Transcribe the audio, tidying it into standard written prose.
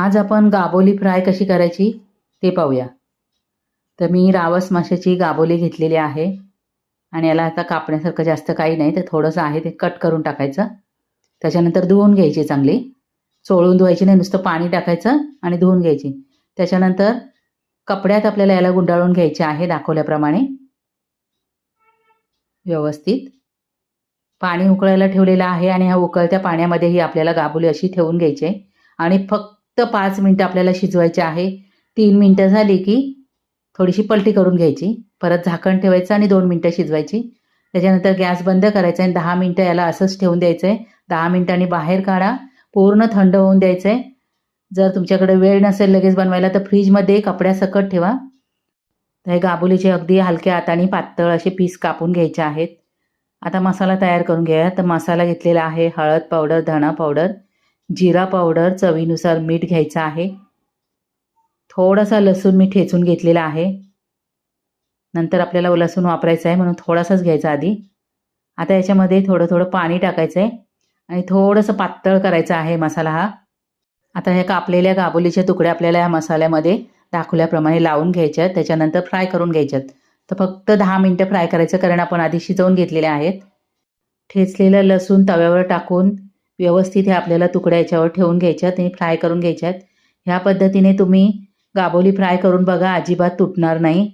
आज आपण गाबोली फ्राय कशी करायची ते पाहूया. तर मी रावस माशाची गाबोली घेतलेली आहे आणि याला आता कापण्यासारखं जास्त काही नाही, तर थोडंसं आहे ते कट करून टाकायचं. त्याच्यानंतर धुवून घ्यायची चांगली, चोळून धुवायची नाही, नुसतं पाणी टाकायचं आणि धुवून घ्यायची. त्याच्यानंतर कपड्यात आपल्याला याला गुंडाळून घ्यायचे आहे दाखवल्याप्रमाणे व्यवस्थित. पाणी उकळायला ठेवलेलं आहे आणि ह्या उकळत्या पाण्यामध्येही आपल्याला गाबोली अशी ठेवून घ्यायची आहे आणि फक्त 5 मिनटं आपल्याला शिजवायचे आहे. 3 मिनटं झाली की थोडीशी पलटी करून घ्यायची, परत झाकण ठेवायचं आणि 2 मिनटं शिजवायची. त्याच्यानंतर गॅस बंद करायचा आणि 10 मिनटं याला असंच ठेवून द्यायचं आहे. 10 मिनटांनी बाहेर काढा, पूर्ण थंड होऊन द्यायचं आहे. जर तुमच्याकडे वेळ नसेल लगेच बनवायला तर फ्रीजमध्ये कपड्यासकट ठेवा. तर हे गाबोलीचे अगदी हलक्या हाताने पातळ असे पीस कापून घ्यायचे आहेत. आता मसाला तयार करून घ्या. तर मसाला घेतलेला आहे, हळद पावडर, धणा पावडर, जिरा पावडर, चवीनुसार मीठ घ्यायचं आहे. थोडासा लसूण मी ठेचून घेतलेला आहे. नंतर आपल्याला लसूण वापरायचा आहे म्हणून थोडासाच घ्यायचा आधी. आता याच्यामध्ये थोडं थोडं पाणी टाकायचं आहे आणि थोडंसं पातळ करायचं आहे मसाला हा. आता ह्या कापलेल्या गाबोलीच्या तुकड्या आपल्याला या मसाल्यामध्ये दाखवल्याप्रमाणे लावून घ्यायच्या आहेत. त्याच्यानंतर फ्राय करून घ्यायच्यात. तर फक्त 10 मिनटं फ्राय करायचं, कारण आपण आधी शिजवून घेतलेले आहेत. ठेचलेलं लसूण तव्यावर टाकून व्यवस्थित हे आपल्याला तुकड्या याच्यावर ठेवून घ्यायच्यात आणि फ्राय करून घ्यायच्यात. ह्या पद्धतीने तुम्ही गाबोली फ्राय करून बघा, अजिबात तुटणार नाही.